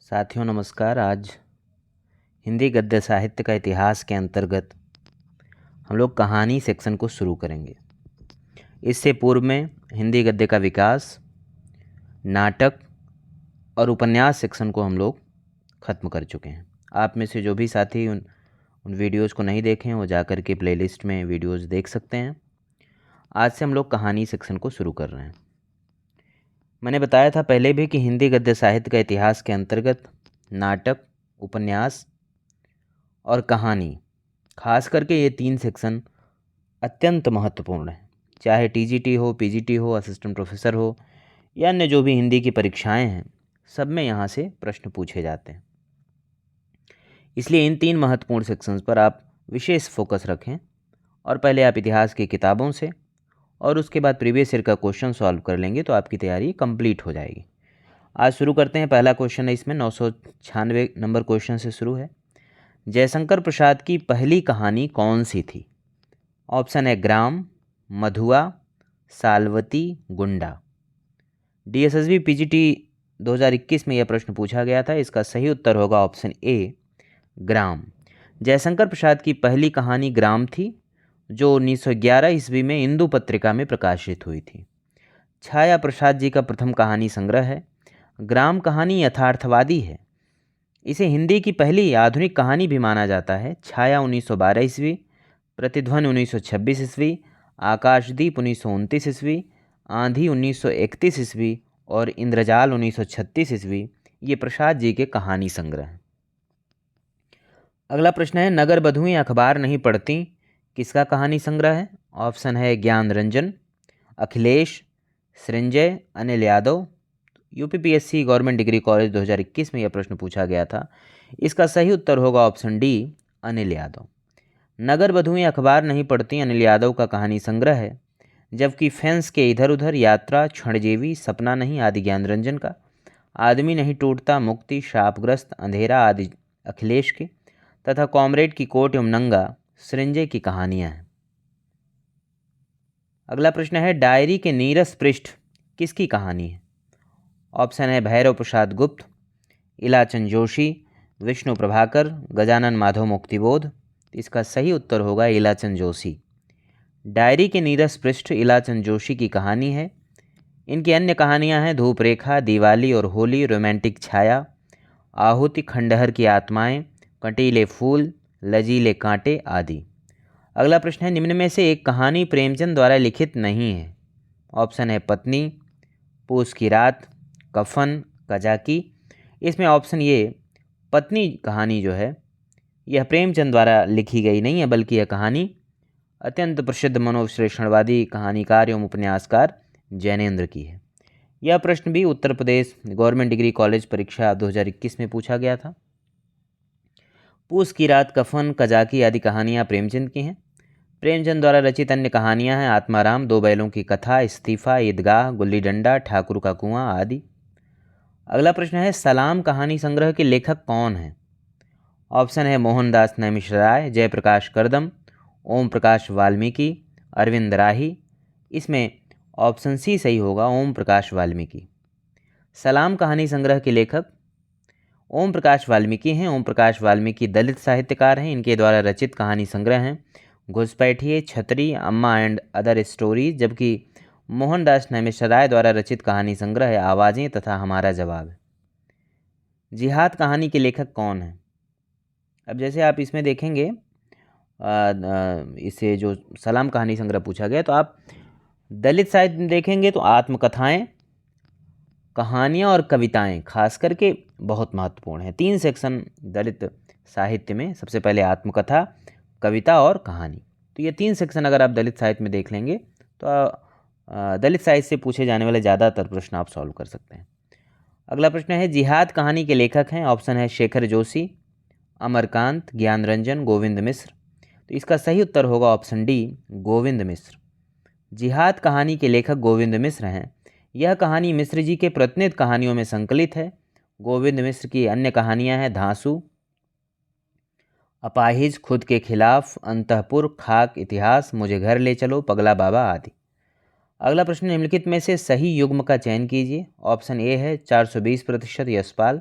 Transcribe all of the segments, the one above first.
साथियों नमस्कार। आज हिंदी गद्य साहित्य का इतिहास के अंतर्गत हम लोग कहानी सेक्शन को शुरू करेंगे। इससे पूर्व में हिंदी गद्य का विकास, नाटक और उपन्यास सेक्शन को हम लोग ख़त्म कर चुके हैं। आप में से जो भी साथी उन वीडियोज़ को नहीं देखे हैं वो जा कर के प्लेलिस्ट में वीडियोज़ देख सकते हैं। आज से हम लोग कहानी सेक्शन को शुरू कर रहे हैं। मैंने बताया था पहले भी कि हिंदी गद्य साहित्य का इतिहास के अंतर्गत नाटक, उपन्यास और कहानी, खास करके ये 3 सेक्शन अत्यंत महत्वपूर्ण है। चाहे टीजीटी हो, पीजीटी हो, असिस्टेंट प्रोफेसर हो या अन्य जो भी हिंदी की परीक्षाएं हैं, सब में यहाँ से प्रश्न पूछे जाते हैं। इसलिए इन 3 महत्वपूर्ण सेक्शंस पर आप विशेष फोकस रखें और पहले आप इतिहास की किताबों से और उसके बाद प्रीवियस ईयर का क्वेश्चन सॉल्व कर लेंगे तो आपकी तैयारी कंप्लीट हो जाएगी। आज शुरू करते हैं। पहला क्वेश्चन है, इसमें 996 नंबर क्वेश्चन से शुरू है। जयशंकर प्रसाद की पहली कहानी कौन सी थी? ऑप्शन है ग्राम, मधुआ, सालवती, गुंडा। डीएसएसबी पीजीटी 2021 में यह प्रश्न पूछा गया था। इसका सही उत्तर होगा ऑप्शन ए, ग्राम। जयशंकर प्रसाद की पहली कहानी ग्राम थी, जो 1911 ईस्वी में इंदु पत्रिका में प्रकाशित हुई थी। छाया प्रसाद जी का प्रथम कहानी संग्रह है। ग्राम कहानी यथार्थवादी है। इसे हिंदी की पहली आधुनिक कहानी भी माना जाता है। छाया 1912 ईस्वी, प्रतिध्वनि 1926 ईस्वी, आकाशदीप 1929 ईस्वी, आंधी 1931 ईस्वी और इंद्रजाल 1936 ईस्वी ये प्रसाद जी के कहानी संग्रह हैं। अगला प्रश्न है, नगर बधुएं अखबार नहीं पढ़ती किसका कहानी संग्रह है? ऑप्शन है Gyan Ranjan, Akhilesh, Srinjay, Anil Yadav. UPPSC government degree college 2021 में यह प्रश्न पूछा गया था। इसका सही उत्तर होगा ऑप्शन डी, अनिल यादव। नगर बधुएं अखबार नहीं पढ़ती अनिल यादव का कहानी संग्रह है, जबकि फेंस के इधर उधर, यात्रा, क्षणजीवी, सपना नहीं आदि ज्ञान रंजन का, आदमी नहीं टूटता, मुक्ति, शापग्रस्त, अंधेरा आदि अखिलेश के तथा कॉमरेड की कोट एवं नंगा सृंजय की कहानियां हैं। अगला प्रश्न है, डायरी के नीरस पृष्ठ किसकी कहानी है? ऑप्शन है भैरव प्रसाद गुप्त, इलाचंद जोशी, विष्णु प्रभाकर, गजानन माधव मुक्तिबोध। इसका सही उत्तर होगा इलाचंद जोशी। डायरी के नीरस पृष्ठ इलाचंद जोशी की कहानी है। इनकी अन्य कहानियां हैं धूप रेखा, दिवाली और होली, रोमांटिक छाया, आहुति, खंडहर की आत्माएं, कंटीले फूल, लजीले कांटे आदि। अगला प्रश्न है, निम्न में से एक कहानी प्रेमचंद द्वारा लिखित नहीं है। ऑप्शन है पत्नी, पूस की रात, कफन, कजाकी। इसमें ऑप्शन ये पत्नी कहानी जो है यह प्रेमचंद द्वारा लिखी गई नहीं है, बल्कि यह कहानी अत्यंत प्रसिद्ध मनोविश्लेषणवादी कहानीकार एवं उपन्यासकार जैनेन्द्र की है। यह प्रश्न भी Uttar Pradesh government degree college परीक्षा 2021 में पूछा गया था। पूस की रात, कफन, कजाकी आदि कहानियाँ प्रेमचंद की हैं। प्रेमचंद द्वारा रचित अन्य कहानियाँ हैं आत्माराम, दो बैलों की कथा, इस्तीफा, ईदगाह, गुल्ली डंडा, ठाकुर का कुआं आदि। अगला प्रश्न है, सलाम कहानी संग्रह के लेखक कौन हैं? ऑप्शन है मोहनदास नैमिषराय, जयप्रकाश करदम, ओम प्रकाश वाल्मीकि, अरविंद राही। इसमें ऑप्शन सी सही होगा, ओम प्रकाश वाल्मीकि। सलाम कहानी संग्रह के लेखक ओम प्रकाश वाल्मीकि हैं। ओम प्रकाश वाल्मीकि दलित साहित्यकार हैं। इनके द्वारा रचित कहानी संग्रह हैं घुसपैठिए, छतरी, अम्मा एंड अदर स्टोरीज, जबकि मोहनदास नैमिषराय द्वारा रचित कहानी संग्रह है आवाज़ें तथा हमारा जवाब। जिहाद कहानी के लेखक कौन हैं? अब जैसे आप इसमें देखेंगे, इसे जो सलाम कहानी संग्रह पूछा गया, तो आप दलित साहित्य में देखेंगे तो आत्मकथाएं, कहानियाँ और कविताएं खास करके बहुत महत्वपूर्ण हैं। 3 सेक्शन दलित साहित्य में, सबसे पहले आत्मकथा, कविता और कहानी। तो ये 3 सेक्शन अगर आप दलित साहित्य में देख लेंगे तो दलित साहित्य से पूछे जाने वाले ज़्यादातर प्रश्न आप सॉल्व कर सकते हैं। अगला प्रश्न है, जिहाद कहानी के लेखक हैं। ऑप्शन है शेखर जोशी, अमरकांत, ज्ञान रंजन, गोविंद मिश्र। तो इसका सही उत्तर होगा ऑप्शन डी, गोविंद मिश्र। जिहाद कहानी के लेखक गोविंद मिश्र हैं। यह कहानी मिश्र जी के प्रतिनिधि कहानियों में संकलित है। गोविंद मिश्र की अन्य कहानियां हैं धांसू, अपाहिज, खुद के खिलाफ, अंतःपुर, खाक, इतिहास, मुझे घर ले चलो, पगला बाबा आदि। अगला प्रश्न, निम्नलिखित में से सही युग्म का चयन कीजिए। ऑप्शन ए है 420% यशपाल,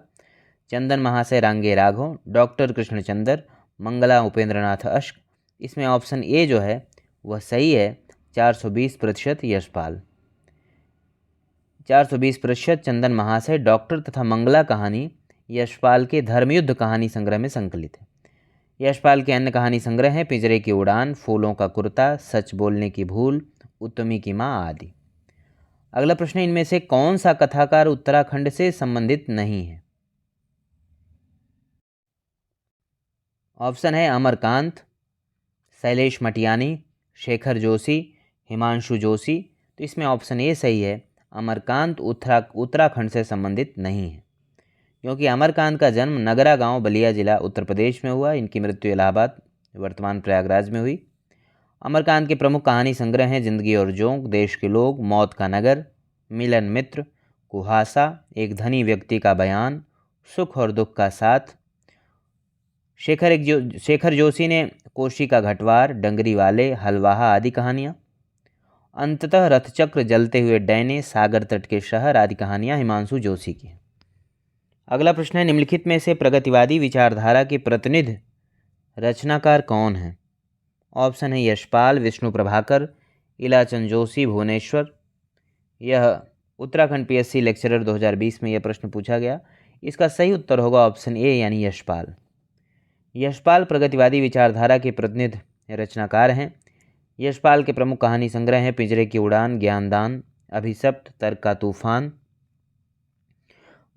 चंदन महाशय रांगे राघव, डॉक्टर कृष्णचंद्र, मंगला उपेंद्रनाथ अश्क। इसमें ऑप्शन ए जो है वह सही है, 420% यशपाल। 420% चंदन महाशय, डॉक्टर तथा मंगला कहानी यशपाल के धर्मयुद्ध कहानी संग्रह में संकलित है। यशपाल के अन्य कहानी संग्रह हैं पिंजरे की उड़ान, फूलों का कुर्ता, सच बोलने की भूल, उत्तमी की माँ आदि। अगला प्रश्न, इनमें से कौन सा कथाकार उत्तराखंड से संबंधित नहीं है? ऑप्शन है अमरकांत, शैलेश मटियानी, शेखर जोशी, हिमांशु जोशी। तो इसमें ऑप्शन ए सही है, अमरकांत उत्तराखंड से संबंधित नहीं है, क्योंकि अमरकांत का जन्म नगरा गांव, बलिया जिला, उत्तर प्रदेश में हुआ। इनकी मृत्यु इलाहाबाद वर्तमान प्रयागराज में हुई। अमरकांत के प्रमुख कहानी संग्रह हैं जिंदगी और जोंक, देश के लोग, मौत का नगर, मिलन मित्र, कुहासा, एक धनी व्यक्ति का बयान, सुख और दुख का साथ। शेखर जोशी ने कोशी का घटवार, डंगरी वाले, हलवाहा आदि कहानियाँ। अंततः रथचक्र, जलते हुए डैने, सागर तट के शहर आदि कहानियाँ हिमांशु जोशी की हैं। अगला प्रश्न है, निम्नलिखित में से प्रगतिवादी विचारधारा के प्रतिनिधि रचनाकार कौन हैं? ऑप्शन है यशपाल, विष्णु प्रभाकर, इलाचंद जोशी, भुवनेश्वर। यह उत्तराखंड पीएससी लेक्चरर 2020 में यह प्रश्न पूछा गया। इसका सही उत्तर होगा ऑप्शन ए यानी यशपाल। यशपाल प्रगतिवादी विचारधारा के प्रतिनिधि रचनाकार हैं। यशपाल के प्रमुख कहानी संग्रह हैं पिंजरे की उड़ान, ज्ञानदान, अभिशप्त, तर्क का तूफान,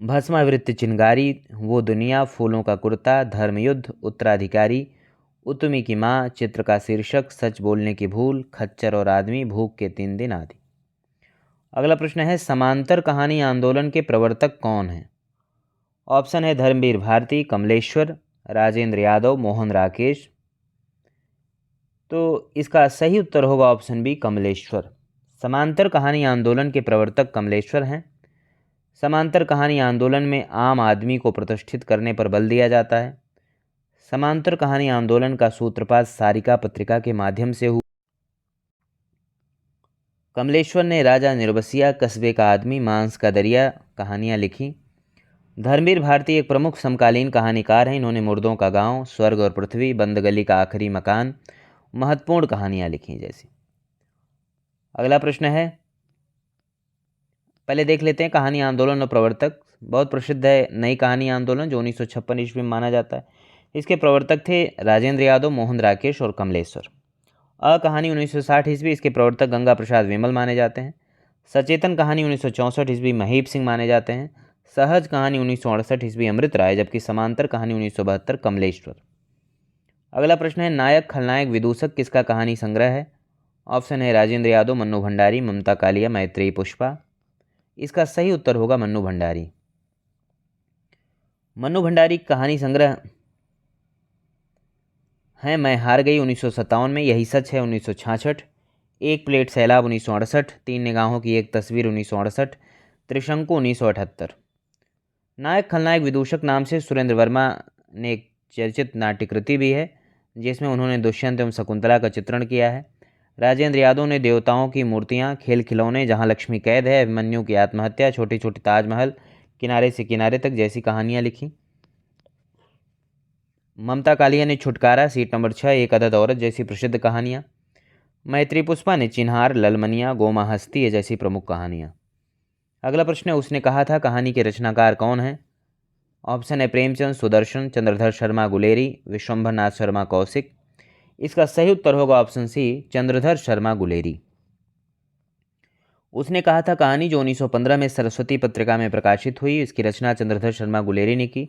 भस्मावृत्ति चिंगारी, वो दुनिया, फूलों का कुर्ता, धर्मयुद्ध, उत्तराधिकारी, उत्तमी की माँ, चित्र का शीर्षक, सच बोलने की भूल, खच्चर और आदमी, भूख के 3 दिन आदि। अगला प्रश्न है, समांतर कहानी आंदोलन के प्रवर्तक कौन हैं? ऑप्शन है धर्मवीर भारती, कमलेश्वर, राजेंद्र यादव, मोहन राकेश। तो इसका सही उत्तर होगा ऑप्शन बी, कमलेश्वर। समांतर कहानी आंदोलन के प्रवर्तक कमलेश्वर हैं। समांतर कहानी आंदोलन में आम आदमी को प्रतिष्ठित करने पर बल दिया जाता है। समांतर कहानी आंदोलन का सूत्रपात सारिका पत्रिका के माध्यम से हुआ। कमलेश्वर ने राजा निर्बसिया, कस्बे का आदमी, मांस का दरिया कहानियाँ लिखी। धर्मवीर भारती एक प्रमुख समकालीन कहानीकार हैं। इन्होंने मुर्दों का गांव, स्वर्ग और पृथ्वी, बंद गली का आखिरी मकान, महत्वपूर्ण कहानियाँ लिखी जैसी। अगला प्रश्न है, पहले देख लेते हैं कहानी आंदोलन और प्रवर्तक। बहुत प्रसिद्ध है नई कहानी आंदोलन, जो 1956 ईस्वी में माना जाता है। इसके प्रवर्तक थे राजेंद्र यादव, मोहन राकेश और कमलेश्वर। कहानी 1960 ईस्वी, इसके प्रवर्तक गंगा प्रसाद विमल माने जाते हैं। सचेतन कहानी 1964 ईस्वी, महीप सिंह माने जाते हैं। सहज कहानी 1968 ईस्वी, अमृत राय, जबकि समांतर कहानी 1972 कमलेश्वर। अगला प्रश्न है, नायक खलनायक विदूषक किसका कहानी संग्रह है? ऑप्शन है राजेंद्र यादव, मन्नू भंडारी, ममता कालिया, मैत्रेयी पुष्पा। इसका सही उत्तर होगा मन्नू भंडारी। मन्नू भंडारी कहानी संग्रह है मैं हार गई 1957 में, यही सच है 1966, एक प्लेट सैलाब 1968, 3 निगाहों की एक तस्वीर 1968, त्रिशंकु 1978। नायक खलनायक विदूषक नाम से सुरेंद्र वर्मा ने एक चर्चित नाट्यकृति भी है, जिसमें उन्होंने दुष्यंत एवं शकुंतला का चित्रण किया है। राजेंद्र यादव ने देवताओं की मूर्तियाँ, खेल खिलौने, जहाँ लक्ष्मी कैद है, अभिमन्यु की आत्महत्या, छोटी छोटी ताजमहल, किनारे से किनारे तक जैसी कहानियाँ लिखी। ममता कालिया ने छुटकारा, सीट नंबर 6, एक अदद औरत जैसी प्रसिद्ध कहानियाँ। मैत्रेयी पुष्पा ने चिन्हार, ललमनिया, गोमा हस्ती जैसी प्रमुख कहानियाँ। अगला प्रश्न है, उसने कहा था कहानी के रचनाकार कौन हैं? ऑप्शन है प्रेमचंद, सुदर्शन, चंद्रधर शर्मा गुलेरी, विश्वंभर नाथ शर्मा कौशिक। इसका सही उत्तर होगा ऑप्शन सी, चंद्रधर शर्मा गुलेरी। उसने कहा था कहानी, जो 1915 में सरस्वती पत्रिका में प्रकाशित हुई, इसकी रचना चंद्रधर शर्मा गुलेरी ने की।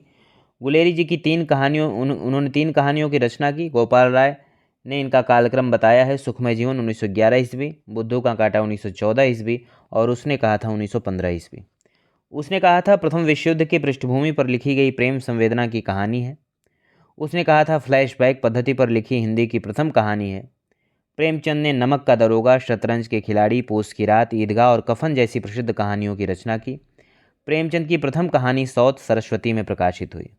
गुलेरी जी की उन्होंने 3 कहानियों की रचना की। गोपाल राय ने इनका कालक्रम बताया है, सुखमय जीवन 1911 ईस्वी, बुद्धू का कांटा 1914 ईस्वी और उसने कहा था 1915 ईस्वी। उसने कहा था प्रथम विश्व युद्ध की पृष्ठभूमि पर लिखी गई प्रेम संवेदना की कहानी है। उसने कहा था फ्लैशबैक पद्धति पर लिखी हिंदी की प्रथम कहानी है। प्रेमचंद ने नमक का दरोगा, शतरंज के खिलाड़ी, पूस की रात, ईदगाह और कफन जैसी प्रसिद्ध कहानियों की रचना की। प्रेमचंद की प्रथम कहानी सौत सरस्वती में प्रकाशित हुई।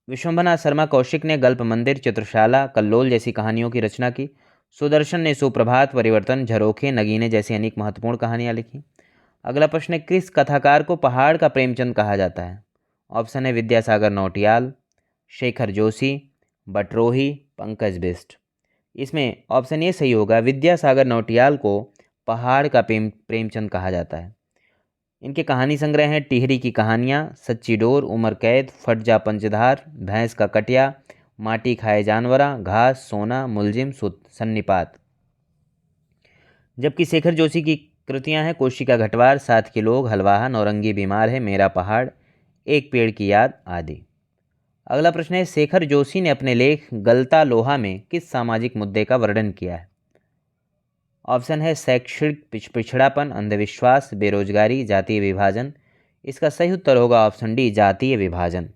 विश्वंभरनाथ शर्मा कौशिक ने गल्प मंदिर, चित्रशाला, कल्लोल जैसी कहानियों की रचना की। सुदर्शन ने सुप्रभात, परिवर्तन, झरोखे, नगीने जैसी अनेक महत्वपूर्ण कहानियाँ लिखी। अगला प्रश्न है, किस कथाकार को पहाड़ का प्रेमचंद कहा जाता है? ऑप्शन है विद्यासागर नौटियाल, शेखर जोशी, बटरोही, पंकज बिष्ट। इसमें ऑप्शन ए सही होगा। विद्यासागर नौटियाल को पहाड़ का प्रेमचंद कहा जाता है। इनके कहानी संग्रह हैं टिहरी की कहानियाँ, सच्ची डोर, उमर कैद, फट जा पंचधार, भैंस का कटिया, माटी खाए जानवरा, घास, सोना, मुलजिम, सन्निपात। जबकि शेखर जोशी की कृतियां हैं कोशिका घटवार, साथ के लोग, हलवाहा, नौरंगी बीमार है, मेरा पहाड़, एक पेड़ की याद आदि। अगला प्रश्न है शेखर जोशी ने अपने लेख गलता लोहा में किस सामाजिक मुद्दे का वर्णन किया है? ऑप्शन है शैक्षणिक पिछड़ापन, अंधविश्वास, बेरोजगारी, जातीय विभाजन। इसका सही उत्तर होगा ऑप्शन डी, जातीय विभाजन।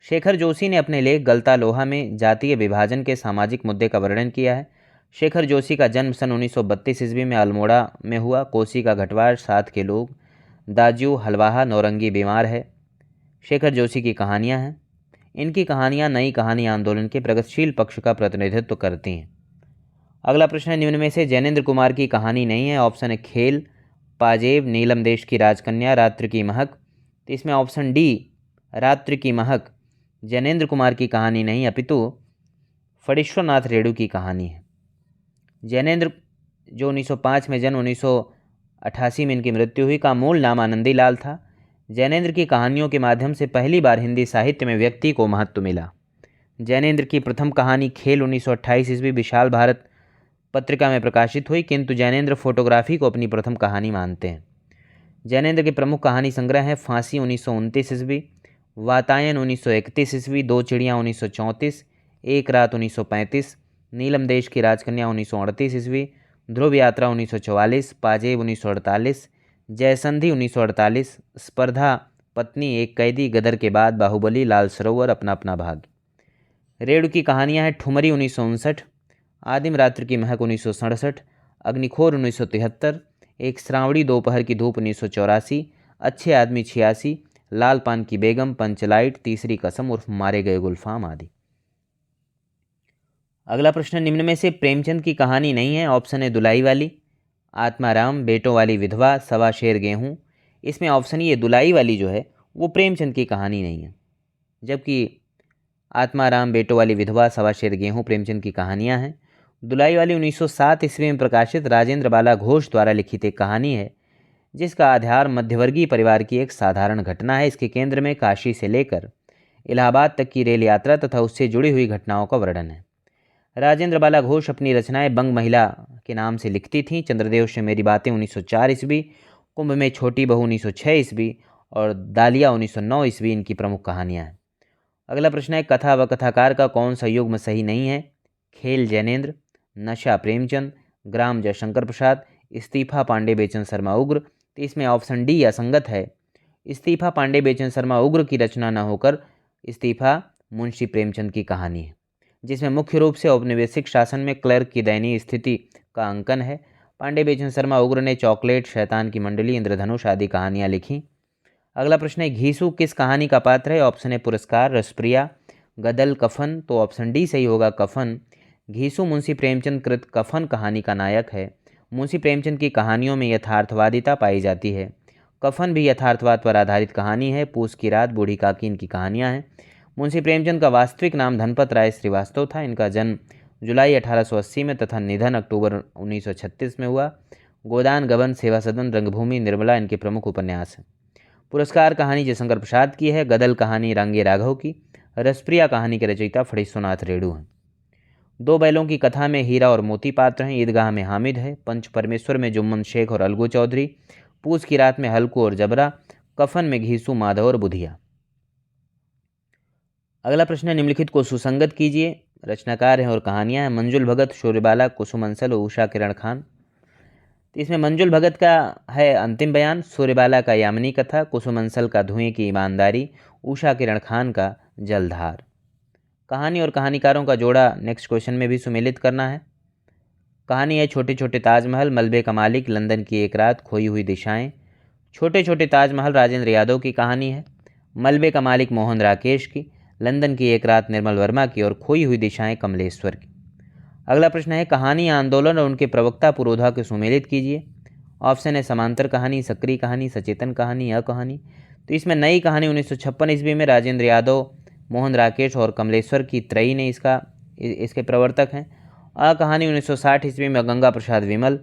शेखर जोशी ने अपने लेख गलता लोहा में जातीय विभाजन के सामाजिक मुद्दे का वर्णन किया है। शेखर जोशी का जन्म सन 1932 ईस्वी में अल्मोड़ा में हुआ। कोशिका घटवार, साथ के लोग, दाजू, हलवाहा, नौरंगी बीमार है। शेखर जोशी की कहानियाँ हैं। इनकी कहानियाँ नई कहानी आंदोलन के प्रगतिशील पक्ष का प्रतिनिधित्व करती हैं। अगला प्रश्न है निम्न में से जैनेन्द्र कुमार की कहानी नहीं है। ऑप्शन है खेल, पाजेब, नीलम देश की राजकन्या, रात्रि की महक। तो इसमें ऑप्शन डी, रात्रि की महक जैनेन्द्र कुमार की कहानी नहीं अपितु फणीश्वरनाथ रेणु की कहानी है। जैनेन्द्र जो 1905 में जन्म, 1988 में इनकी मृत्यु हुई, का मूल नाम आनंदी लाल था। जैनेन्द्र की कहानियों के माध्यम से पहली बार हिंदी साहित्य में व्यक्ति को महत्व मिला। जैनेन्द्र की प्रथम कहानी खेल 1928 ईस्वी विशाल भारत पत्रिका में प्रकाशित हुई, किंतु जैनेन्द्र फोटोग्राफी को अपनी प्रथम कहानी मानते हैं। जैनेन्द्र के प्रमुख कहानी संग्रह हैं फांसी 1929 ईस्वी, वातायन 1931 ईस्वी, दो चिड़ियाँ 1934, एक रात 1935, नीलम देश की राजकन्या 1938 ईस्वी, ध्रुव यात्रा 1944, पाजेब 1948, जयसंधि 1948, स्पर्धा, पत्नी, एक कैदी, गदर के बाद, बाहुबली, लाल सरोवर, अपना अपना भाग। रेणु की कहानियां हैं ठुमरी 1959, आदिम रात्रि की महक 1967, अग्निखोर 1973, एक श्रावणी दोपहर की धूप 1984, अच्छे आदमी 86, लाल पान की बेगम, पंचलाइट, तीसरी कसम उर्फ मारे गए गुलफाम आदि। अगला प्रश्न निम्न में से प्रेमचंद की कहानी नहीं है। ऑप्शन है दुलाई वाली, आत्माराम, बेटों वाली विधवा, सवा शेर गेहूँ। इसमें ऑप्शन ये दुलाई वाली जो है वो प्रेमचंद की कहानी नहीं है, जबकि आत्माराम, बेटों वाली विधवा, सवा शेर गेहूँ प्रेमचंद की कहानियाँ हैं। दुलाई वाली 1907 ईस्वी में प्रकाशित राजेंद्र बाला घोष द्वारा लिखित एक कहानी है, जिसका आधार मध्यवर्गीय परिवार की एक साधारण घटना है। इसके केंद्र में काशी से लेकर इलाहाबाद तक की रेल यात्रा तथा उससे जुड़ी हुई घटनाओं का वर्णन है। राजेंद्र बाला घोष अपनी रचनाएं बंग महिला के नाम से लिखती थीं। चंद्रदेव से मेरी बातें 1904 ईस्वी, कुंभ में छोटी बहू 1906 ईस्वी और दालिया 1909 ईस्वी इनकी प्रमुख कहानियां हैं। अगला प्रश्न है कथा व कथाकार का कौन सा युग्म सही नहीं है? खेल जैनेन्द्र, नशा प्रेमचंद, ग्राम जयशंकर प्रसाद, इस्तीफा पांडे बेचन शर्मा उग्र। तो इसमें ऑप्शन डी असंगत है। इस्तीफा पांडे बेचन शर्मा उग्र की रचना न होकर इस्तीफा मुंशी प्रेमचंद की कहानी है, जिसमें मुख्य रूप से औपनिवेशिक शासन में क्लर्क की दयनीय स्थिति का अंकन है। पांडे बेचन शर्मा उग्र ने चॉकलेट, शैतान की मंडली, इंद्रधनुष आदि कहानियाँ लिखी। अगला प्रश्न है घीसू किस कहानी का पात्र है? ऑप्शन है पुरस्कार, रसप्रिया, गदल, कफन। तो ऑप्शन डी सही होगा, कफन। घीसू मुंशी प्रेमचंद कृत कफन कहानी का नायक है। मुंशी प्रेमचंद की कहानियों में यथार्थवादिता पाई जाती है। कफन भी यथार्थवाद पर आधारित कहानी है। पूस की रात, बूढ़ी काकी इनकी कहानियाँ हैं। मुंशी प्रेमचंद का वास्तविक नाम धनपत राय श्रीवास्तव था। इनका जन्म जुलाई 1880 में तथा निधन अक्टूबर 1936 में हुआ। गोदान, गबन, सेवा सदन, रंगभूमि, निर्मला इनके प्रमुख उपन्यास हैं। पुरस्कार कहानी जयशंकर प्रसाद की है। गदल कहानी रांगे राघव की। रसप्रिया कहानी के रचयिता फणीश्वरनाथ रेणु हैं। दो बैलों की कथा में हीरा और मोती पात्र हैं। ईदगाह में हामिद है। पंच परमेश्वर में जुम्मन शेख और अलगू चौधरी। पूस की रात में हल्कू और जबरा। कफन में घीसू, माधव और बुधिया। अगला प्रश्न है निम्नलिखित को सुसंगत कीजिए। रचनाकार हैं और कहानियां हैं मंजुल भगत, शौर्यबाला, कुसुम अंसल और उषा किरण खान। तो इसमें मंजुल भगत का है अंतिम बयान, शौर्यबाला का यामिनी कथा, कुसुम अंसल का धुएं की ईमानदारी, उषा किरण खान का जलधार। कहानी और कहानीकारों का जोड़ा नेक्स्ट क्वेश्चन में भी सुमेलित करना है। कहानी है छोटे छोटे ताजमहल, मलबे का मालिक, लंदन की एक रात, खोई हुई दिशाएं। छोटे छोटे ताजमहल राजेंद्र यादव की कहानी है। मलबे का मालिक मोहन राकेश की। लंदन की एक रात निर्मल वर्मा की और खोई हुई दिशाएं कमलेश्वर की। अगला प्रश्न है कहानी आंदोलन और उनके प्रवक्ता पुरोधा को सुमेलित कीजिए। ऑप्शन है समांतर कहानी, सक्रिय कहानी, सचेतन कहानी, अकहानी। तो इसमें नई कहानी 1956 ईस्वी में राजेंद्र यादव, मोहन राकेश और कमलेश्वर की त्रयी ने इसके प्रवर्तक हैं। अ कहानी 1960 ईस्वी में गंगा प्रसाद विमल,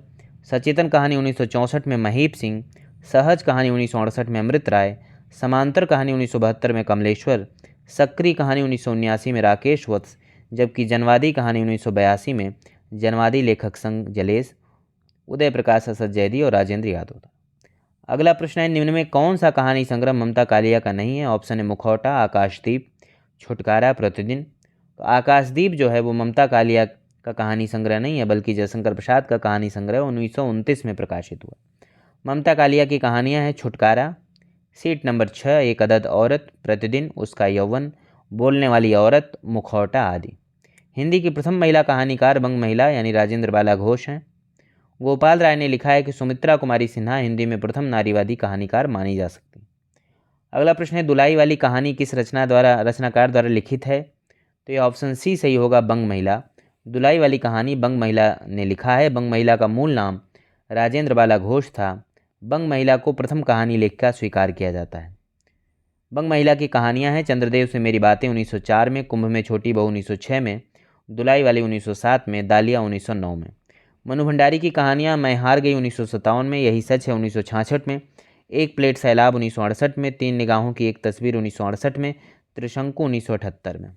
सचेतन कहानी 1964 में महीप सिंह, सहज कहानी 1968 में अमृत राय, समांतर कहानी 1972 में कमलेश्वर, सक्रिय कहानी 1979 में राकेश वत्स, जबकि जनवादी कहानी 1982 में जनवादी लेखक संघ जलेश, उदय प्रकाश असद जैदी और राजेंद्र यादव था। अगला प्रश्न है, निम्न में कौन सा कहानी संग्रह ममता कालिया का नहीं है? ऑप्शन है मुखौटा, आकाशदीप, छुटकारा, प्रतिदिन। तो आकाशदीप जो है वो ममता कालिया का कहानी संग्रह नहीं है, बल्कि जयशंकर प्रसाद का कहानी संग्रह 1929 में प्रकाशित हुआ। ममता कालिया की कहानियाँ हैं छुटकारा, सीट नंबर 6, एक अदद औरत, प्रतिदिन, उसका यौवन, बोलने वाली औरत, मुखौटा आदि। हिंदी की प्रथम महिला कहानीकार बंग महिला यानी राजेंद्र बाला घोष हैं। गोपाल राय ने लिखा है कि सुमित्रा कुमारी सिन्हा हिंदी में प्रथम नारीवादी कहानीकार मानी जा सकती है। अगला प्रश्न है, दुलाई वाली कहानी किस रचनाकार द्वारा लिखित है? तो ये ऑप्शन सी सही होगा, बंग महिला। दुलाई वाली कहानी बंग महिला ने लिखा है। बंग महिला का मूल नाम राजेंद्र बाला घोष था। बंग महिला को प्रथम कहानी लेखिका स्वीकार किया जाता है। बंग महिला की कहानियां हैं चंद्रदेव से मेरी बातें 1904 में, कुंभ में छोटी बहू 1906 में, दुलाई वाली 1907 में, दालिया 1909 में। मनु भंडारी की कहानियां मैं हार गई 1957 में, यही सच है 1966 में, एक प्लेट सैलाब 1968 में, तीन निगाहों की एक तस्वीर 1968 में, त्रिशंकु 1978 में।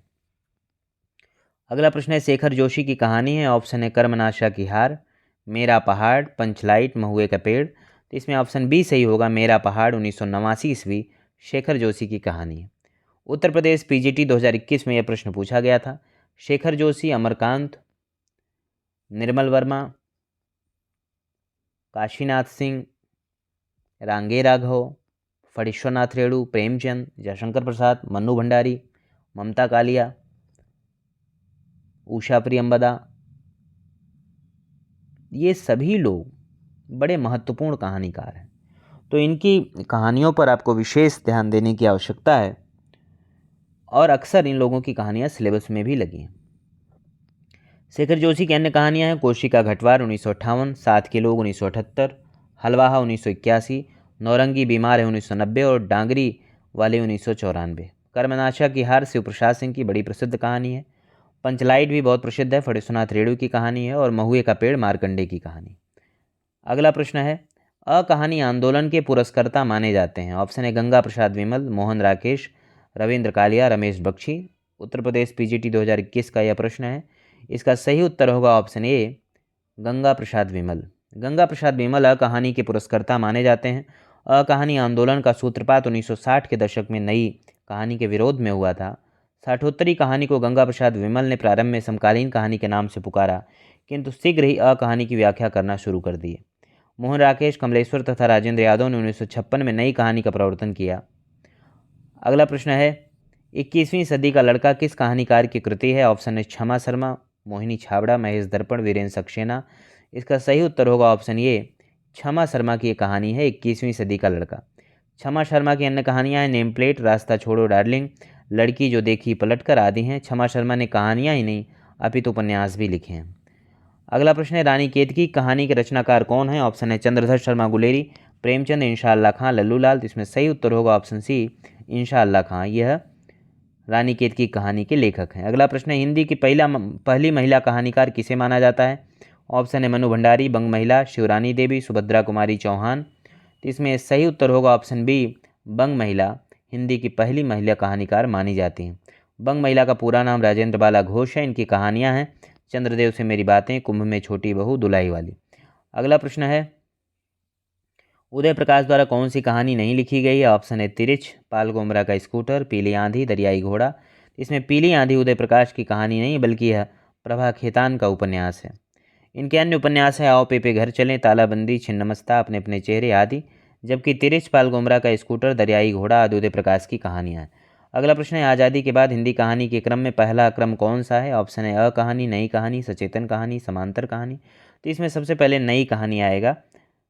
अगला प्रश्न है, शेखर जोशी की कहानी है। ऑप्शन है कर्मनाशा की हार, मेरा पहाड़, पंचलाइट, महुए का पेड़। तो इसमें ऑप्शन बी सही होगा, मेरा पहाड़ 1989 ईस्वी शेखर जोशी की कहानी है। उत्तर प्रदेश पीजीटी 2021 में यह प्रश्न पूछा गया था। शेखर जोशी, अमरकांत, निर्मल वर्मा, काशीनाथ सिंह, रांगे राघव, फणीश्वरनाथ रेणु, प्रेमचंद, जयशंकर प्रसाद, मन्नू भंडारी, ममता कालिया, उषा प्रियंबदा, ये सभी लोग बड़े महत्वपूर्ण कहानीकार हैं। तो इनकी कहानियों पर आपको विशेष ध्यान देने की आवश्यकता है और अक्सर इन लोगों की कहानियाँ सिलेबस में भी लगी हैं। शेखर जोशी की अन्य कहानियाँ हैं कोशिका घटवार 1958, साथ के लोग 1978, हलवाहा 1981, नौरंगी बीमार है 1990 और डांगरी वाले 1994। कर्मनाशा की हार शिव प्रसाद सिंह की बड़ी प्रसिद्ध कहानी है। पंचलाइट भी बहुत प्रसिद्ध है, फणीश्वरनाथ रेणु की कहानी है। और महुए का पेड़ मार्कंडे की कहानी। अगला प्रश्न है, कहानी आंदोलन के पुरस्कर्ता माने जाते हैं। ऑप्शन है गंगा प्रसाद विमल, मोहन राकेश, रविंद्र कालिया, रमेश बख्शी। उत्तर प्रदेश पीजीटी 2021 का यह प्रश्न है। इसका सही उत्तर होगा ऑप्शन ए, गंगा प्रसाद विमल। गंगा प्रसाद विमल कहानी के पुरस्कर्ता माने जाते हैं। कहानी आंदोलन का सूत्रपात 1960 के दशक में नई कहानी के विरोध में हुआ था। साठोत्तरी कहानी को गंगा प्रसाद विमल ने प्रारंभ में समकालीन कहानी के नाम से पुकारा, किंतु शीघ्र ही कहानी की व्याख्या करना शुरू कर दी। मोहन राकेश, कमलेश्वर तथा राजेंद्र यादव ने 1956 में नई कहानी का प्रवर्तन किया। अगला प्रश्न है, 21वीं सदी का लड़का किस कहानीकार की कृति है? ऑप्शन है क्षमा शर्मा, मोहिनी छाबड़ा, महेश दर्पण, वीरेंद्र सक्सेना। इसका सही उत्तर होगा ऑप्शन ए, क्षमा शर्मा की कहानी है 21वीं सदी का लड़का। क्षमा शर्मा की अन्य कहानियां हैं नेम प्लेट, रास्ता छोड़ो डार्लिंग, लड़की जो देखी पलटकर आदि हैं। क्षमा शर्मा ने कहानियां ही नहीं अपितु उपन्यास भी लिखे हैं। अगला प्रश्न है, रानी केतकी कहानी के रचनाकार कौन है? ऑप्शन है चंद्रधर शर्मा गुलेरी, प्रेमचंद, इंशाअल्लाह खां, लल्लू लाल। तो इसमें सही उत्तर होगा ऑप्शन सी, इंशाअल्लाह खां। यह रानी केतकी कहानी के लेखक हैं। अगला प्रश्न है, हिंदी की पहली महिला कहानीकार किसे माना जाता है? ऑप्शन है मनु भंडारी, बंग महिला, शिवरानी देवी, सुभद्रा कुमारी चौहान। तो इसमें सही उत्तर होगा ऑप्शन बी, बंग महिला हिंदी की पहली महिला कहानीकार मानी जाती हैं। बंग महिला का पूरा नाम राजेंद्र बाला घोष है। इनकी कहानियां हैं चंद्रदेव से मेरी बातें, कुंभ में छोटी बहू, दुलाई वाली। अगला प्रश्न है, उदय प्रकाश द्वारा कौन सी कहानी नहीं लिखी गई है? ऑप्शन है तिरिच, पाल गोमरा का स्कूटर, पीली आंधी, दरियाई घोड़ा। इसमें पीली आंधी उदय प्रकाश की कहानी नहीं बल्कि यह प्रभा खेतान का उपन्यास है। इनके अन्य उपन्यास है आओ पेपे घर चलें, तालाबंदी, छिन्नमस्ता, अपने अपने चेहरे आदि। जबकि तिरिच, पाल गोमरा का स्कूटर, दरियाई घोड़ा आदि उदय प्रकाश की कहानियाँ हैं। अगला प्रश्न है, आज़ादी के बाद हिंदी कहानी के क्रम में पहला क्रम कौन सा है? ऑप्शन है अ कहानी, नई कहानी, सचेतन कहानी, समांतर कहानी। तो इसमें सबसे पहले नई कहानी आएगा,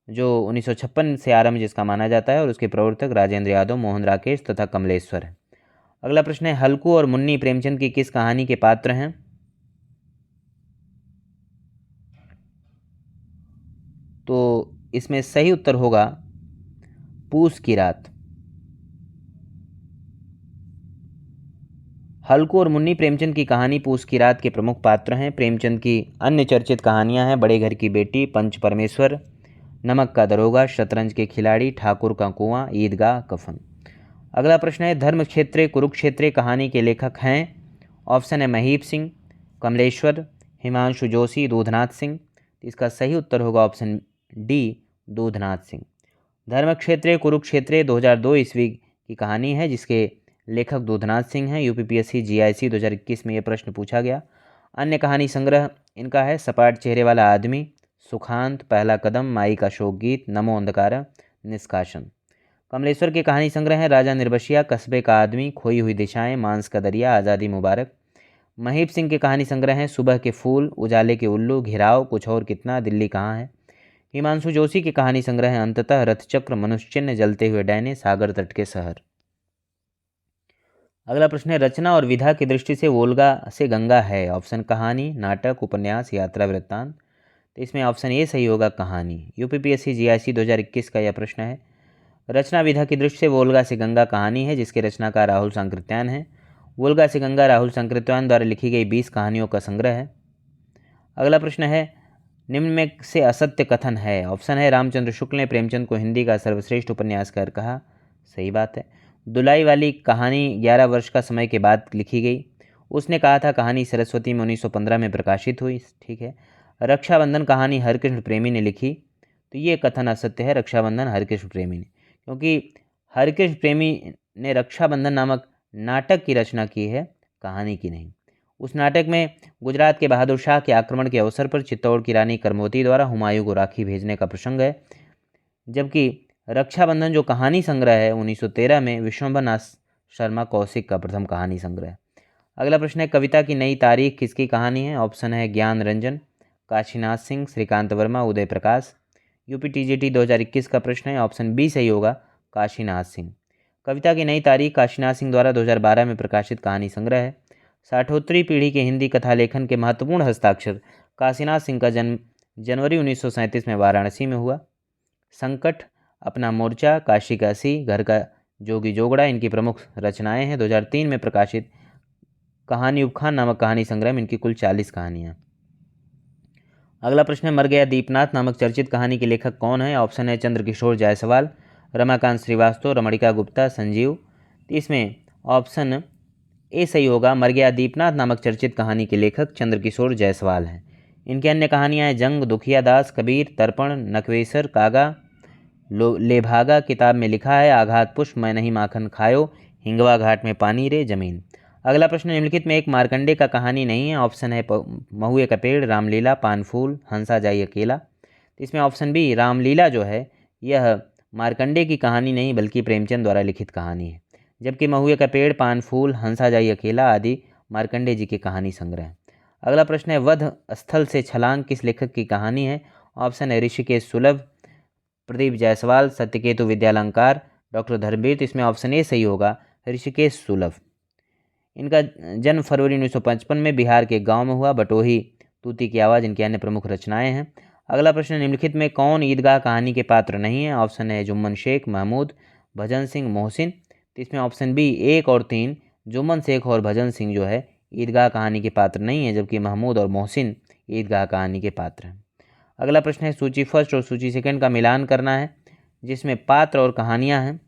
जो 1956 से आरंभ जिसका माना जाता है, और उसके प्रवर्तक राजेंद्र यादव, मोहन राकेश तथा कमलेश्वर है। अगला प्रश्न है, हल्कू और मुन्नी प्रेमचंद की किस कहानी के पात्र हैं? तो इसमें सही उत्तर होगा पूस की रात। हल्कू और मुन्नी प्रेमचंद की कहानी पूस की रात के प्रमुख पात्र हैं। प्रेमचंद की अन्य चर्चित कहानियां हैं बड़े घर की बेटी, पंच परमेश्वर, नमक का दरोगा, शतरंज के खिलाड़ी, ठाकुर का कुआं, ईदगाह, कफन। अगला प्रश्न है धर्म क्षेत्रे कुरुक्षेत्रे कहानी के लेखक हैं। ऑप्शन है महीप सिंह, कमलेश्वर, हिमांशु जोशी, दूधनाथ सिंह। इसका सही उत्तर होगा ऑप्शन डी, दूधनाथ सिंह। धर्म क्षेत्रे कुरुक्षेत्रे 2002 ईस्वी की कहानी है जिसके लेखक दूधनाथ सिंह हैं। यूपीपीएससी जीआईसी 2021 में यह प्रश्न पूछा गया। अन्य कहानी संग्रह इनका है सपाट चेहरे वाला आदमी, सुखांत, पहला कदम, माई का शोक गीत, नमो अंधकारा, निष्कासन। कमलेश्वर की कहानी संग्रह है राजा निर्बसिया, कस्बे का आदमी, खोई हुई दिशाएं, मांस का दरिया, आज़ादी मुबारक। महीप सिंह के कहानी संग्रह हैं सुबह के फूल, उजाले के उल्लू, घिराव, कुछ और कितना, दिल्ली कहाँ है। हिमांशु जोशी की कहानी संग्रह है अंततः, रथचक्र, मनुष्यचिन्ह, जलते हुए डैने, सागर तट के शहर। अगला प्रश्न है रचना और विधा की दृष्टि से वोल्गा से गंगा है। ऑप्शन कहानी, नाटक, उपन्यास, यात्रा वृत्तांत। तो इसमें ऑप्शन ए सही होगा कहानी। यूपीपीएससी जीआईसी 2021 का यह प्रश्न है। रचना विधा की दृष्टि से वोल्गा से गंगा कहानी है जिसके रचनाकार राहुल सांकृत्यायन है। वोल्गा से गंगा राहुल सांकृत्यायन द्वारा लिखी गई 20 कहानियों का संग्रह है। अगला प्रश्न है निम्न में से असत्य कथन है। ऑप्शन है रामचंद्र शुक्ल ने प्रेमचंद को हिंदी का सर्वश्रेष्ठ उपन्यासकार कहा, सही बात है। दुलाई वाली कहानी 11 वर्ष का समय के बाद लिखी गई। उसने कहा था कहानी सरस्वती में 1915 में प्रकाशित हुई, ठीक है। रक्षाबंधन कहानी हरकृष्ण प्रेमी ने लिखी, तो ये कथन असत्य है, रक्षाबंधन हरकृष्ण प्रेमी ने, क्योंकि हरकृष्ण प्रेमी ने रक्षाबंधन नामक नाटक की रचना की है, कहानी की नहीं। उस नाटक में गुजरात के बहादुर शाह के आक्रमण के अवसर पर चित्तौड़ की रानी करमोती द्वारा हुमायूं को राखी भेजने का प्रसंग है, जबकि रक्षाबंधन जो कहानी संग्रह है 1913 में विश्वंभर नाथ शर्मा कौशिक का प्रथम कहानी संग्रह। अगला प्रश्न है कविता की नई तारीख किसकी कहानी है। ऑप्शन है ज्ञान रंजन, काशीनाथ सिंह, श्रीकांत वर्मा, उदय प्रकाश। यूपी टीजीटी 2021 का प्रश्न है, ऑप्शन बी सही होगा, काशीनाथ सिंह। कविता की नई तारीख काशीनाथ सिंह द्वारा 2012 में प्रकाशित कहानी संग्रह है। साठोत्तरी पीढ़ी के हिंदी कथा लेखन के महत्वपूर्ण हस्ताक्षर काशीनाथ सिंह का जन्म जनवरी 1937 में वाराणसी में हुआ। संकट, अपना मोर्चा, काशी काशी, घर का जोगी जोगड़ा इनकी प्रमुख रचनाएं हैं। 2003 में प्रकाशित कहानी उपखान नामक कहानी संग्रह में इनकी कुल 40 कहानियाँ। अगला प्रश्न है मर गया दीपनाथ नामक चर्चित कहानी के लेखक कौन है। ऑप्शन है चंद्रकिशोर जायसवाल, रमाकांत श्रीवास्तव, रमणिका गुप्ता, संजीव। इसमें ऑप्शन ए सही होगा, मर गया दीपनाथ नामक चर्चित कहानी के लेखक चंद्रकिशोर जायसवाल हैं। इनकी अन्य कहानियाँ हैं जंग, दुखिया दास, कबीर, तर्पण, नकवेसर, कागा, लेभागा। किताब में लिखा है आघात पुष्प, मैं नहीं माखन खायो, हिंगवा घाट में पानी रे जमीन। अगला प्रश्न निम्नलिखित में एक मार्कंडे का कहानी नहीं है। ऑप्शन है महुए का पेड़, रामलीला, पानफूल, हंसा जाई अकेला। इसमें ऑप्शन बी रामलीला जो है यह मार्कंडे की कहानी नहीं बल्कि प्रेमचंद द्वारा लिखित कहानी है, जबकि महुए का पेड़, पानफूल, हंसा जाई अकेला आदि मार्कंडे जी की कहानी संग्रह है। अगला प्रश्न है वध स्थल से छलांग किस लेखक की कहानी है। ऑप्शन है ऋषिकेश सुलभ, प्रदीप जायसवाल, सत्यकेतु विद्यालंकार, डॉक्टर धर्मवीर। तो इसमें ऑप्शन ए सही होगा, ऋषिकेश सुलभ। इनका जन्म फरवरी 1955 में बिहार के गांव में हुआ। बटोही, तूती की आवाज़ इनकी अन्य प्रमुख रचनाएं हैं। अगला प्रश्न निम्नलिखित में कौन ईदगाह कहानी के पात्र नहीं है। ऑप्शन है जुम्मन शेख, महमूद, भजन सिंह, मोहसिन। तो इसमें ऑप्शन बी 1 और 3 जुम्मन शेख और भजन सिंह जो है ईदगाह कहानी के पात्र नहीं है, जबकि महमूद और मोहसिन ईदगाह कहानी के पात्र हैं। अगला प्रश्न है सूची फर्स्ट और सूची सेकंड का मिलान करना है जिसमें पात्र और कहानियां हैं,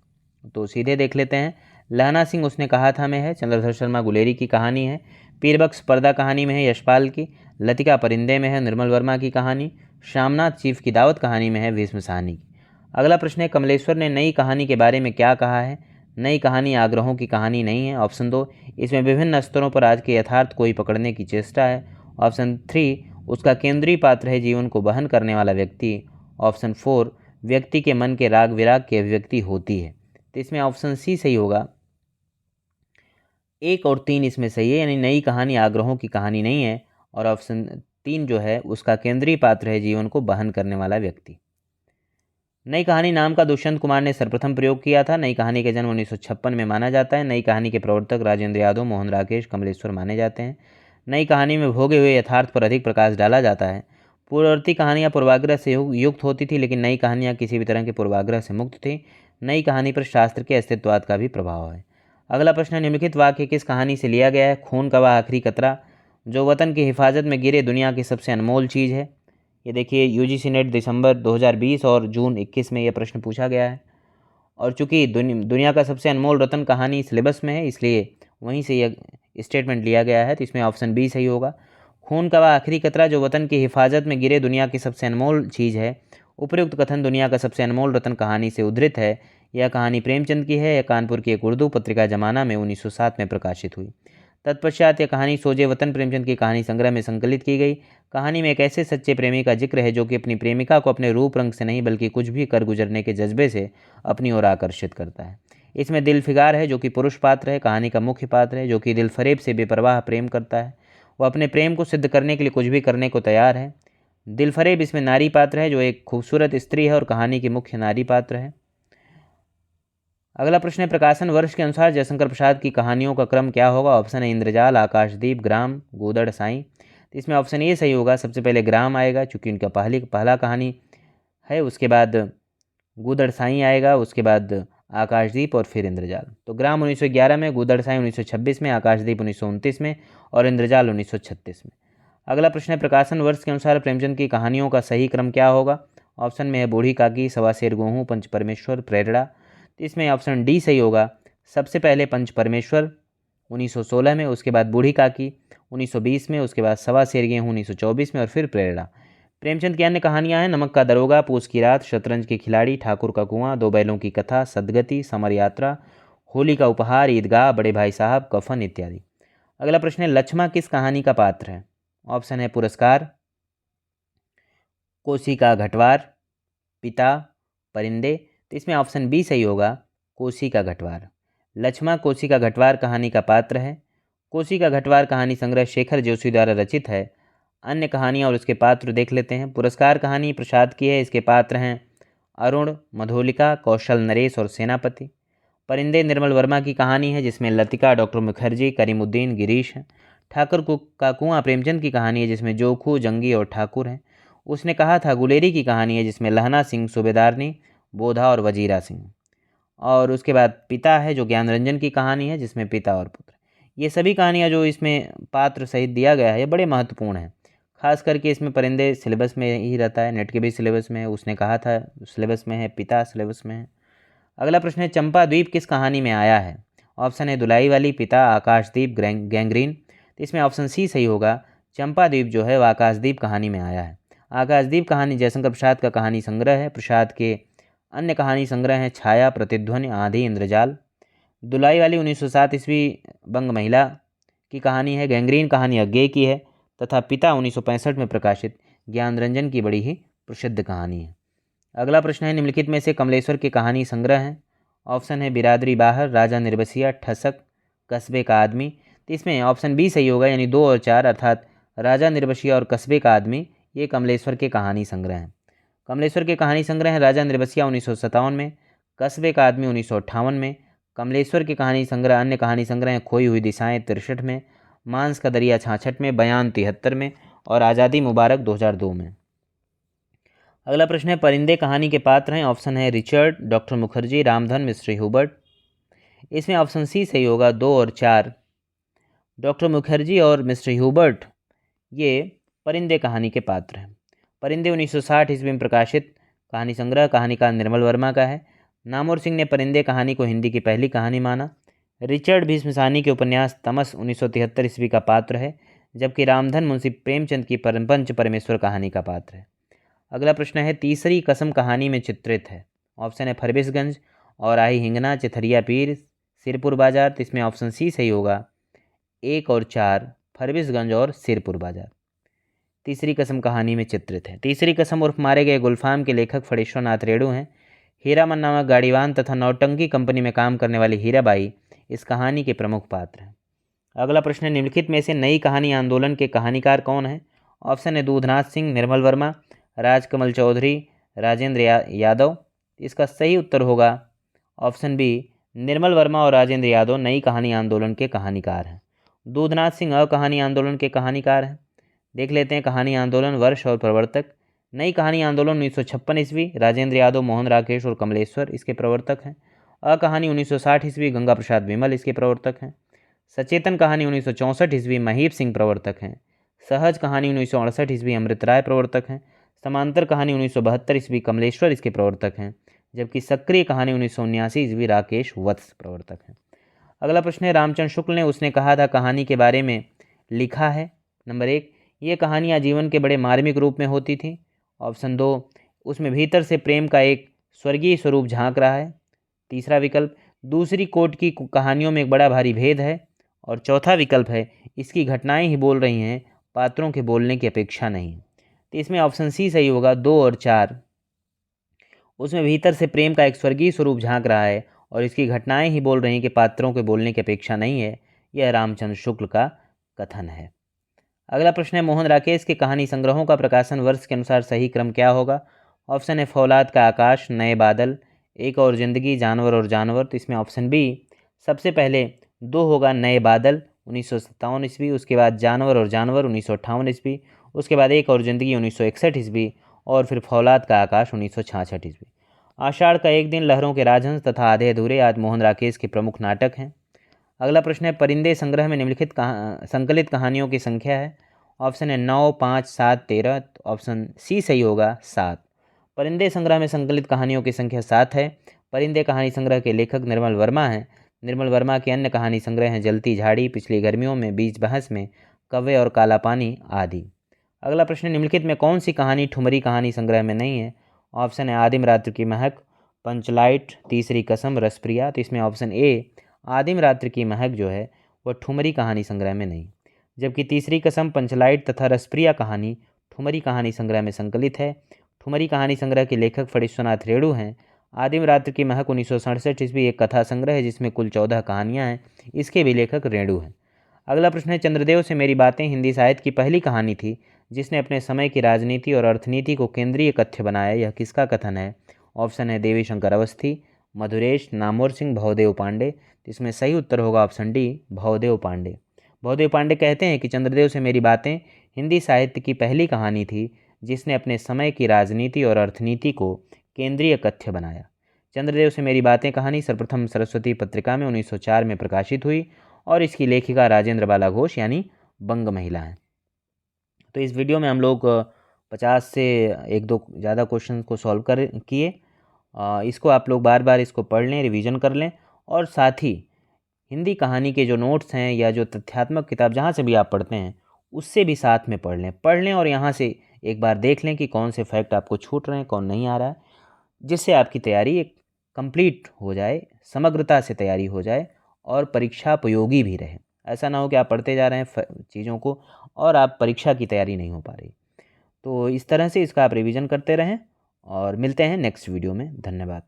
तो सीधे देख लेते हैं। लहना सिंह उसने कहा था में है, चंद्रधर शर्मा गुलेरी की कहानी है। पीरबक्स पर्दा कहानी में है, यशपाल की। लतिका परिंदे में है, निर्मल वर्मा की कहानी। श्यामनाथ चीफ की दावत कहानी में है, भीष्म साहनी की। अगला प्रश्न है कमलेश्वर ने नई कहानी के बारे में क्या कहा है। नई कहानी आग्रहों की कहानी नहीं है। ऑप्शन 2 इसमें विभिन्न स्तरों पर आज के यथार्थ को ही पकड़ने की चेष्टा है। ऑप्शन 3 उसका केंद्रीय पात्र है जीवन को वहन करने वाला व्यक्ति। ऑप्शन 4 व्यक्ति के मन के राग विराग की अभिव्यक्ति होती है। तो इसमें ऑप्शन सी सही होगा, 1 और 3 इसमें सही है, यानी नई कहानी आग्रहों की कहानी नहीं है। और ऑप्शन 3 जो है उसका केंद्रीय पात्र है जीवन को वहन करने वाला व्यक्ति। नई कहानी नाम का दुष्यंत कुमार ने सर्वप्रथम प्रयोग किया था। नई कहानी के जन्म 1956 में माना जाता है। नई कहानी के प्रवर्तक राजेंद्र यादव, मोहन राकेश, कमलेश्वर माने जाते हैं। नई कहानी में भोगे हुए यथार्थ पर अधिक प्रकाश डाला जाता है। पूर्ववर्ती कहानियाँ पूर्वाग्रह से युक्त होती थी, लेकिन नई कहानियाँ किसी भी तरह के पूर्वाग्रह से मुक्त थी। नई कहानी पर शास्त्र के अस्तित्ववाद का भी प्रभाव है। अगला प्रश्न है, निम्नलिखित वाक्य किस कहानी से लिया गया है? खून का वह आखिरी कतरा जो वतन की हिफाजत में गिरे दुनिया की सबसे अनमोल चीज़ है। ये देखिए यूजीसी नेट दिसंबर 2020 और जून 21 में यह प्रश्न पूछा गया है। और चूंकि दुनिया का सबसे अनमोल रत्न कहानी सिलेबस में है, इसलिए वहीं से यह स्टेटमेंट लिया गया है, तो इसमें ऑप्शन बी सही होगा। खून का वह आखिरी कतरा जो वतन की हिफाजत में गिरे दुनिया की सबसे अनमोल चीज़ है। उपयुक्त कथन दुनिया का सबसे अनमोल रत्न कहानी से उद्धृत है। यह कहानी प्रेमचंद की है। यह कानपुर की एक उर्दू पत्रिका जमाना में 1907 में प्रकाशित हुई। तत्पश्चात यह कहानी सोजे वतन प्रेमचंद की कहानी संग्रह में संकलित की गई। कहानी में एक ऐसे सच्चे प्रेमी का जिक्र है जो कि अपनी प्रेमिका को अपने रूप रंग से नहीं बल्कि कुछ भी कर गुजरने के जज्बे से अपनी ओर आकर्षित करता है। इसमें दिलफिगार है जो कि पुरुष पात्र है, कहानी का मुख्य पात्र है जो कि दिलफरेब से बेपरवाह प्रेम करता है। वह अपने प्रेम को सिद्ध करने के लिए कुछ भी करने को तैयार है। दिलफरेब इसमें नारी पात्र है जो एक खूबसूरत स्त्री है और कहानी की मुख्य नारी पात्र है। अगला प्रश्न है, प्रकाशन वर्ष के अनुसार जयशंकर प्रसाद की कहानियों का क्रम क्या होगा? ऑप्शन है इंद्रजाल, आकाशदीप, ग्राम, गूदड़, साईं। तो इसमें ऑप्शन ए सही होगा। सबसे पहले ग्राम आएगा चूँकि उनका पहला कहानी है, उसके बाद गूदड़ साईं आएगा, उसके बाद आकाशदीप और फिर इंद्रजाल। तो ग्राम 1911 में, गूदड़ साईं 1926 में, आकाशदीप 1929 में और इंद्रजाल 1936 में। अगला प्रश्न है, प्रकाशन वर्ष के अनुसार प्रेमचंद की कहानियों का सही क्रम क्या होगा? ऑप्शन में है बूढ़ी काकी, सवा शेर गेहूँ, पंच परमेश्वर, प्रेरणा। तो इसमें ऑप्शन डी सही होगा। सबसे पहले पंच परमेश्वर 1916 में, उसके बाद बूढ़ी काकी 1920 में, उसके बाद सवा शेर गेहूँ 1924 में और फिर प्रेरणा। प्रेमचंद की अन्य कहानियां हैं नमक का दरोगा, पूस की रात, शतरंज के खिलाड़ी, ठाकुर का कुआं, दो बैलों की कथा, सदगति, समर यात्रा, होली का उपहार, ईदगाह, बड़े भाई साहब, कफन इत्यादि। अगला प्रश्न है, लक्ष्मा किस कहानी का पात्र है? ऑप्शन है पुरस्कार, कोसी का घटवार, पिता, परिंदे। तो इसमें ऑप्शन बी सही होगा, कोसी का घटवार। लक्ष्मा कोसी का घटवार कहानी का पात्र है। कोसी का घटवार कहानी संग्रह शेखर जोशी द्वारा रचित है। अन्य कहानियाँ और उसके पात्र देख लेते हैं। पुरस्कार कहानी प्रसाद की है, इसके पात्र हैं अरुण, मधुलिका, कौशल, नरेश और सेनापति। परिंदे निर्मल वर्मा की कहानी है जिसमें लतिका, डॉक्टर मुखर्जी, करीमुद्दीन, गिरीश हैं। ठाकुर का कुआं प्रेमचंद की कहानी है जिसमें जोखू, जंगी और ठाकुर हैं। उसने कहा था गुलेरी की कहानी है जिसमें लहना सिंह, सूबेदारनी, बोधा और वजीरा सिंह। और उसके बाद पिता है जो ज्ञान रंजन की कहानी है जिसमें पिता और पुत्र। ये सभी कहानियाँ जो इसमें पात्र सहित दिया गया है ये बड़े महत्वपूर्ण हैं। खास करके इसमें परिंदे सिलेबस में ही रहता है, नेट के भी सिलेबस में है, उसने कहा था सिलेबस में है, पिता सिलेबस में है। अगला प्रश्न है, चंपा द्वीप किस कहानी में आया है? ऑप्शन है दुलाई वाली, पिता, आकाशदीप, गैंग्रीन। तो इसमें ऑप्शन सी सही होगा। चंपा द्वीप जो है वह आकाशदीप कहानी में आया है। आकाशदीप कहानी जयशंकर प्रसाद का कहानी संग्रह है। प्रसाद के अन्य कहानी संग्रह हैं छाया, प्रतिध्वनि, आंधी, इंद्रजाल। दुलाई वाली 1907 ईस्वी बंग महिला की कहानी है। गैंग्रीन कहानी अज्ञे की है तथा पिता 1965 में प्रकाशित ज्ञान रंजन की बड़ी ही प्रसिद्ध कहानी है। अगला प्रश्न है, निम्नलिखित में से कमलेश्वर की कहानी संग्रह है। ऑप्शन है बिरादरी बाहर, राजा निर्बसिया, ठसक, कस्बे का आदमी। तो इसमें ऑप्शन बी सही होगा, यानी 2 और 4 अर्थात राजा निर्बसिया और कस्बे का आदमी ये कमलेश्वर के कहानी संग्रह हैं। कमलेश्वर के कहानी संग्रह है राजा निर्बसिया 1957 में, कस्बे का आदमी 1958 में। कमलेश्वर की कहानी संग्रह अन्य कहानी संग्रह हैं खोई हुई दिशाएं 63 में, मांस का दरिया 66 में, बयान 73 में और आज़ादी मुबारक 2002 में। अगला प्रश्न है, परिंदे कहानी के पात्र हैं। ऑप्शन है Richard, doctor Mukherjee, Ramdhan, mister Hubert. इसमें ऑप्शन सी सही होगा, 2 और 4 डॉक्टर मुखर्जी और मिस्टर ह्यूबर्ट ये परिंदे कहानी के पात्र हैं। परिंदे 1960 ईस्वी में प्रकाशित कहानी संग्रह, कहानीकार निर्मल वर्मा का है। नामोर सिंह ने परिंदे कहानी को हिंदी की पहली कहानी माना। रिचर्ड भीष्म साहनी के उपन्यास तमस 1973 ईस्वी का पात्र है, जबकि रामधन मुंशी प्रेमचंद की पंच परमेश्वर कहानी का पात्र है। अगला प्रश्न है, तीसरी कसम कहानी में चित्रित है। ऑप्शन है फरबिसगंज और आई हिंगना, चिथरिया पीर, सिरपुर बाजार। तो इसमें ऑप्शन सी सही होगा, 1 और 4 फरबिसगंज और सिरपुर बाजार तीसरी कसम कहानी में चित्रित है। तीसरी कसम उर्फ मारे गए गुलफाम के लेखक फणीश्वर नाथ रेणु हैं। हीरामन नामक गाड़ीवान तथा नौटंकी कंपनी में काम करने वाली हीराबाई इस कहानी के प्रमुख पात्र हैं। अगला प्रश्न है, निम्नलिखित में से नई कहानी आंदोलन के कहानीकार कौन है? ऑप्शन है दूधनाथ सिंह, निर्मल वर्मा, राजकमल चौधरी, राजेंद्र यादव। इसका सही उत्तर होगा ऑप्शन बी, निर्मल वर्मा और राजेंद्र यादव नई कहानी आंदोलन के कहानीकार हैं। दूधनाथ सिंह अकहानी आंदोलन के कहानीकार हैं। देख लेते हैं कहानी आंदोलन, वर्ष और प्रवर्तक। नई कहानी आंदोलन 1956 ईस्वी, राजेंद्र यादव, मोहन राकेश और कमलेश्वर इसके प्रवर्तक हैं। अ कहानी 1960 ईस्वी गंगा प्रसाद विमल इसके प्रवर्तक हैं। सचेतन कहानी 1964 ईस्वी महीप सिंह प्रवर्तक हैं। सहज कहानी 1968 ईस्वी अमृत राय प्रवर्तक हैं। समांतर कहानी 1972 ईस्वी कमलेश्वर इसके प्रवर्तक हैं। जबकि सक्रिय कहानी 1979 ईस्वी राकेश वत्स प्रवर्तक हैं। अगला प्रश्न है, रामचंद्र शुक्ल ने उसने कहा था कहानी के बारे में लिखा है। नंबर 1, ये कहानियाँ जीवन के बड़े मार्मिक रूप में होती थीं। ऑप्शन 2, उसमें भीतर से प्रेम का एक स्वर्गीय स्वरूप झांक रहा है। तीसरा विकल्प, दूसरी कोट की कहानियों में एक बड़ा भारी भेद है। और चौथा विकल्प है, इसकी घटनाएं ही बोल रही हैं, पात्रों के बोलने की अपेक्षा नहीं। तो इसमें ऑप्शन सी सही होगा, 2 और 4। उसमें भीतर से प्रेम का एक स्वर्गीय स्वरूप झांक रहा है और इसकी घटनाएं ही बोल रही हैं कि पात्रों के बोलने की अपेक्षा नहीं है। यह रामचंद्र शुक्ल का कथन है। अगला प्रश्न है, मोहन राकेश के कहानी संग्रहों का प्रकाशन वर्ष के अनुसार सही क्रम क्या होगा। ऑप्शन है फौलाद का आकाश, नए बादल, एक और जिंदगी, जानवर और जानवर। तो इसमें ऑप्शन बी सबसे पहले 2 होगा, नए बादल 1957 ईस्वी, उसके बाद जानवर और जानवर 1958 ईस्वी, उसके बाद एक और जिंदगी 1961 ईस्वी, और फिर फौलाद का आकाश 1966 ईस्वी। आषाढ़ का एक दिन, लहरों के राजहंस तथा आधे अधूरे आज मोहन राकेश के प्रमुख नाटक हैं। अगला प्रश्न है, परिंदे संग्रह में निम्नलिखित संकलित कहानियों की संख्या है। ऑप्शन है 9, 5, 7, 13। तो ऑप्शन सी सही होगा, 7। परिंदे संग्रह में संकलित कहानियों की संख्या 7 है। परिंदे कहानी संग्रह के लेखक निर्मल वर्मा हैं। निर्मल वर्मा के अन्य कहानी संग्रह हैं जलती झाड़ी, पिछली गर्मियों में, बीच बहस में, कव्वे और काला पानी आदि। अगला प्रश्न, निम्नलिखित में कौन सी कहानी ठुमरी कहानी संग्रह में नहीं है। ऑप्शन है आदिम रात्र की महक, पंचलाइट, तीसरी कसम, रसप्रिया। तो इसमें ऑप्शन ए आदिम रात्र की महक जो है वह ठुमरी कहानी संग्रह में नहीं, जबकि तीसरी कसम, पंचलाइट तथा रसप्रिया कहानी ठुमरी कहानी संग्रह में संकलित है। ठुमरी कहानी संग्रह के लेखक फणीश्वरनाथ रेणु हैं। आदिम रात्र की महक 1967 ईस्वी एक कथा संग्रह है जिसमें कुल 14 कहानियाँ हैं। इसके भी लेखक रेणु हैं। अगला प्रश्न है, चंद्रदेव से मेरी बातें हिंदी साहित्य की पहली कहानी थी जिसने अपने समय की राजनीति और अर्थनीति को केंद्रीय कथ्य बनाया। यह किसका कथन है। ऑप्शन है देवी शंकर अवस्थी, मधुरेश, नामवर सिंह, भवदेव पांडे। इसमें सही उत्तर होगा ऑप्शन डी, भवदेव पांडे। भवदेव पांडे कहते हैं कि चंद्रदेव से मेरी बातें हिंदी साहित्य की पहली कहानी थी जिसने अपने समय की राजनीति और अर्थनीति को केंद्रीय कथ्य बनाया। चंद्रदेव से मेरी बातें कहानी सर्वप्रथम सरस्वती पत्रिका में 1904 में प्रकाशित हुई और इसकी लेखिका राजेंद्र बाला घोष यानी बंग महिला हैं। तो इस वीडियो में हम लोग 50 से 1-2 ज़्यादा क्वेश्चन को सॉल्व किए। इसको आप लोग बार बार इसको पढ़ लें, रिवीजन कर लें, और साथ ही हिंदी कहानी के जो नोट्स हैं या जो तथ्यात्मक किताब जहाँ से भी आप पढ़ते हैं उससे भी साथ में पढ़ लें और यहाँ से एक बार देख लें कि कौन से फैक्ट आपको छूट रहे हैं, कौन नहीं आ रहा है, जिससे आपकी तैयारी एक कंप्लीट हो जाए, समग्रता से तैयारी हो जाए और परीक्षा उपयोगी भी रहे। ऐसा ना हो कि आप पढ़ते जा रहे हैं चीज़ों को और आप परीक्षा की तैयारी नहीं हो पा रही। तो इस तरह से इसका आप रिवीजन करते रहें और मिलते हैं नेक्स्ट वीडियो में। धन्यवाद।